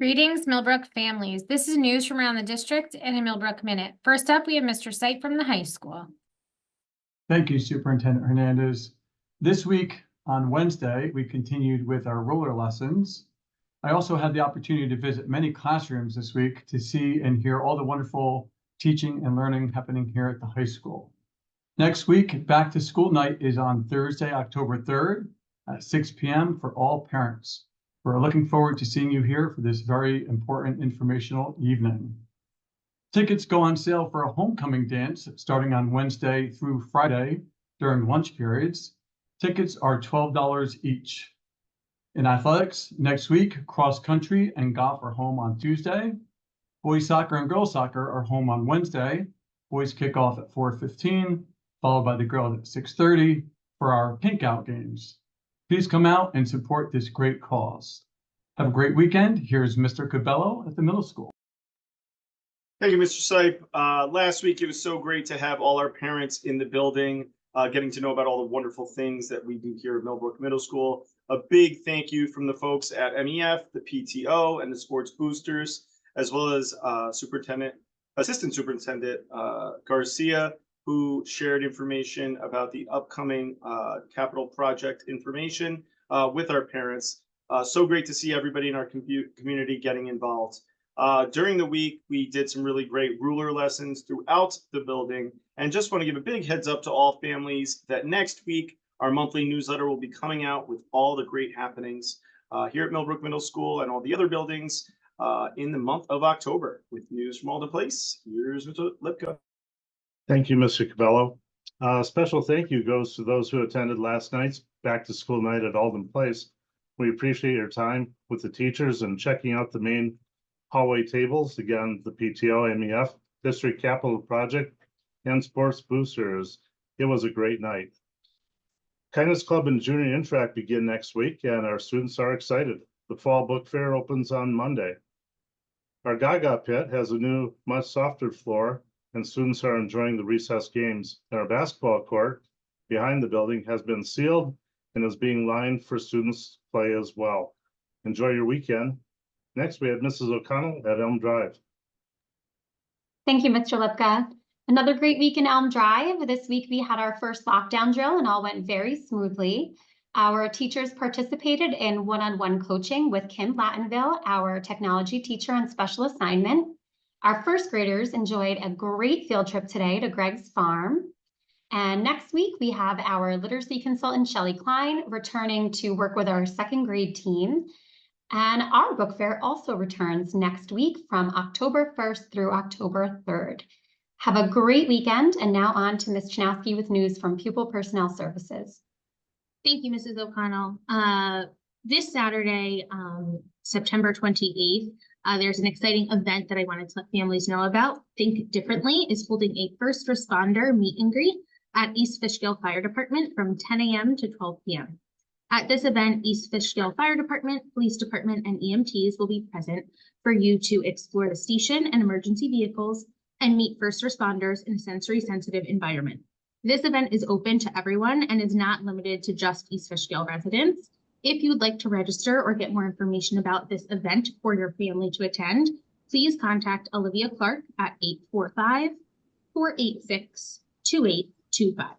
Greetings, Millbrook families. This is news from around the district and a Millbrook Minute. First up, we have Mr. Sipe from the high school. Thank you, Superintendent Hernandez. This week on Wednesday, we continued with our ruler lessons. I also had the opportunity to visit many classrooms this week to see and hear all the wonderful teaching and learning happening here at the high school. Next week, back to school night is on Thursday, October 3rd at 6 p.m. for all parents. We're looking forward to seeing you here for this very important informational evening. Tickets go on sale for a homecoming dance starting on Wednesday through Friday during lunch periods. Tickets are $12 each. In athletics, next week, cross country and golf are home on Tuesday. Boys soccer and girls soccer are home on Wednesday. Boys kick off at 4:15, followed by the girls at 6:30 for our pink out games. Please come out and support this great cause. Have a great weekend. Here's Mr. Cabello at the middle school. Thank you, Mr. Sipe. Last week, it was so great to have all our parents in the building, getting to know about all the wonderful things that we do here at Millbrook Middle School. A big thank you from the folks at MEF, the PTO, and the sports boosters, as well as Assistant Superintendent Garcia, who shared information about the upcoming capital project information with our parents. So great to see everybody in our community getting involved. During the week, we did some really great ruler lessons throughout the building, and just want to give a big heads up to all families that next week, our monthly newsletter will be coming out with all the great happenings here at Millbrook Middle School and all the other buildings in the month of October with news from all the place. Here's Mr. Lipka. Thank you, Mr. Cabello. Special thank you goes to those who attended last night's back to school night at Alden Place. We appreciate your time with the teachers and checking out the main hallway tables. Again, the PTO, MEF, District Capital Project, and Sports Boosters. It was a great night. Kindness Club and Junior Interact begin next week, and our students are excited. The Fall Book Fair opens on Monday. Our Gaga Pit has a new, much softer floor, and students are enjoying the recess games. And our basketball court behind the building has been sealed and is being lined for students to play as well. Enjoy your weekend. Next, we have Mrs. O'Connell at Elm Drive. Thank you, Mr. Lipka. Another great week in Elm Drive. This week we had our first lockdown drill and all went very smoothly. Our teachers participated in one-on-one coaching with Kim Lattenville, our technology teacher on special assignment. Our first graders enjoyed a great field trip today to Greg's farm. And next week, we have our literacy consultant, Shelley Klein, returning to work with our second grade team. And our book fair also returns next week from October 1st through October 3rd. Have a great weekend. And now on to Ms. Chanowski with news from Pupil Personnel Services. Thank you, Mrs. O'Connell. This Saturday, September 28th, there's an exciting event that I wanted to let families know about. Think Differently is holding a first responder meet and greet at East Fishkill Fire Department from 10 a.m. to 12 p.m. At this event, East Fishkill Fire Department, Police Department, and EMTs will be present for you to explore the station and emergency vehicles and meet first responders in a sensory-sensitive environment. This event is open to everyone and is not limited to just East Fishkill residents. If you would like to register or get more information about this event for your family to attend, please contact Olivia Clark at 845-486-2825.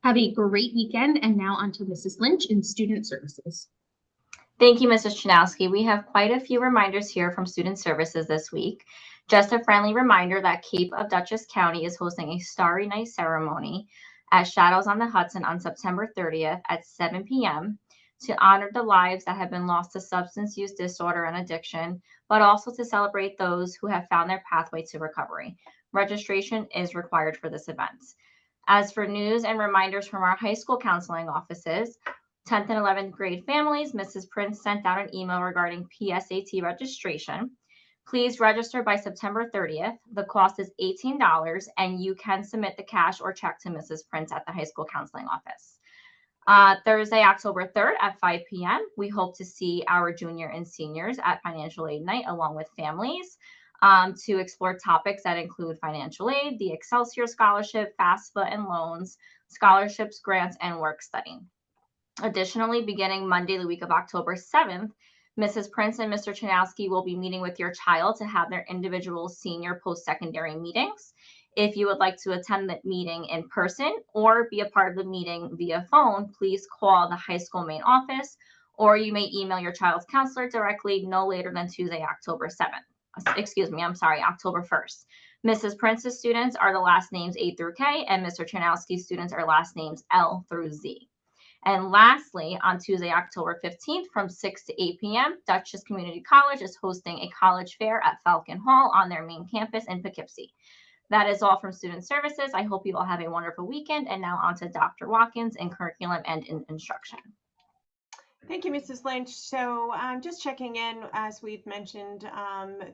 Have a great weekend, and now on to Mrs. Lynch in Student Services. Thank you, Mrs. Chanowski. We have quite a few reminders here from Student Services this week. Just a friendly reminder that Cape of Dutchess County is hosting a Starry Night ceremony at Shadows on the Hudson on September 30th at 7 p.m. to honor the lives that have been lost to substance use disorder and addiction, but also to celebrate those who have found their pathway to recovery. Registration is required for this event. As for news and reminders from our high school counseling offices, 10th and 11th grade families, Mrs. Prince sent out an email regarding PSAT registration. Please register by September 30th. The cost is $18, and you can submit the cash or check to Mrs. Prince at the high school counseling office. Thursday, October 3rd at 5 p.m., we hope to see our junior and seniors at Financial Aid Night along with families to explore topics that include financial aid, the Excelsior Scholarship, FAFSA and loans, scholarships, grants, and work study. Additionally, beginning Monday, the week of October 7th, Mrs. Prince and Mr. Chanowski will be meeting with your child to have their individual senior post-secondary meetings. If you would like to attend the meeting in person or be a part of the meeting via phone, please call the high school main office, or you may email your child's counselor directly no later than Tuesday, October 1st. Mrs. Prince's students are the last names A through K, and Mr. Chanowski's students are last names L through Z. And lastly, on Tuesday, October 15th from 6 to 8 p.m., Dutchess Community College is hosting a college fair at Falcon Hall on their main campus in Poughkeepsie. That is all from Student Services. I hope you all have a wonderful weekend. And now on to Dr. Watkins in curriculum and in instruction. Thank you, Mrs. Lynch. So just checking in, as we've mentioned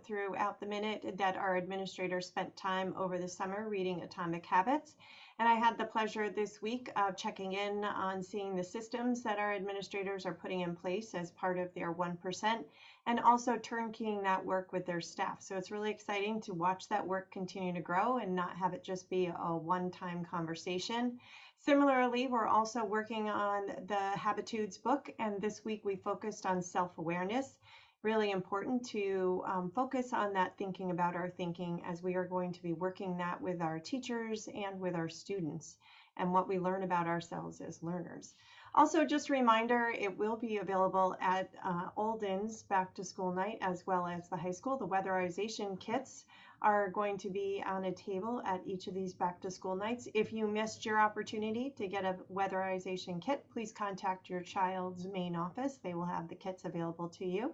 throughout the minute, that our administrators spent time over the summer reading Atomic Habits. And I had the pleasure this week of checking in on seeing the systems that our administrators are putting in place as part of their 1%, and also turnkeying that work with their staff. So it's really exciting to watch that work continue to grow and not have it just be a one-time conversation. Similarly, we're also working on the Habitudes book, and this week we focused on self-awareness. Really important to focus on that thinking about our thinking, as we are going to be working that with our teachers and with our students and what we learn about ourselves as learners. Also, just a reminder, it will be available at Olden's back to school night as well as the high school. The weatherization kits are going to be on a table at each of these back to school nights. If you missed your opportunity to get a weatherization kit, please contact your child's main office. They will have the kits available to you.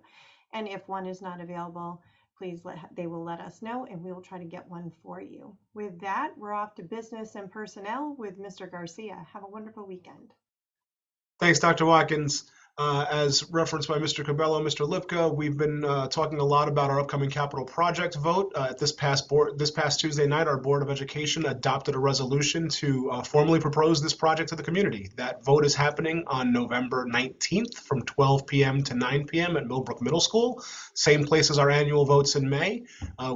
And if one is not available, please they will let us know, and we will try to get one for you. With that, we're off to business and personnel with Mr. Garcia. Have a wonderful weekend. Thanks, Dr. Watkins. As referenced by Mr. Cabello, Mr. Lipka, we've been talking a lot about our upcoming capital project vote. At this past Tuesday night, our Board of Education adopted a resolution to formally propose this project to the community. That vote is happening on November 19th from 12 p.m. to 9 p.m. at Millbrook Middle School, same place as our annual votes in May.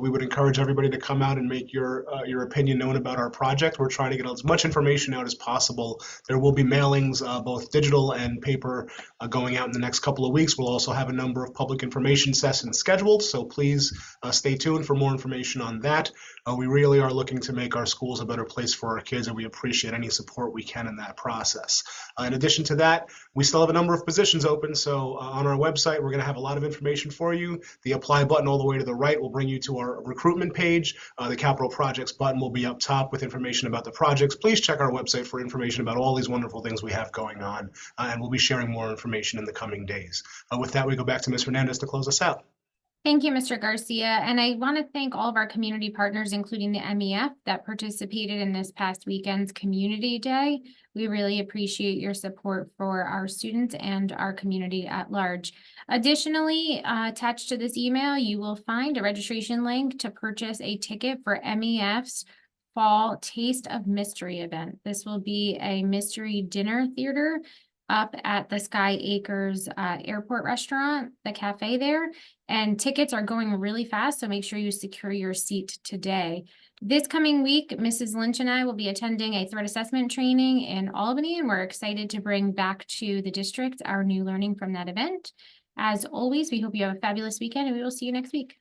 We would encourage everybody to come out and make your opinion known about our project. We're trying to get as much information out as possible. There will be mailings, both digital and paper, going out in the next couple of weeks. We'll also have a number of public information sessions scheduled, so please stay tuned for more information on that. We really are looking to make our schools a better place for our kids, and we appreciate any support we can in that process. In addition to that, we still have a number of positions open, so on our website, we're going to have a lot of information for you. The apply button all the way to the right will bring you to our recruitment page. The capital projects button will be up top with information about the projects. Please check our website for information about all these wonderful things we have going on, and we'll be sharing more information in the coming days. With that, we go back to Ms. Hernandez to close us out. Thank you, Mr. Garcia. And I want to thank all of our community partners, including the MEF, that participated in this past weekend's Community Day. We really appreciate your support for our students and our community at large. Additionally, attached to this email, you will find a registration link to purchase a ticket for MEF's Fall Taste of Mystery event. This will be a mystery dinner theater up at the Sky Acres Airport Restaurant, the cafe there, and tickets are going really fast, so make sure you secure your seat today. This coming week, Mrs. Lynch and I will be attending a threat assessment training in Albany, and we're excited to bring back to the district our new learning from that event. As always, we hope you have a fabulous weekend, and we will see you next week.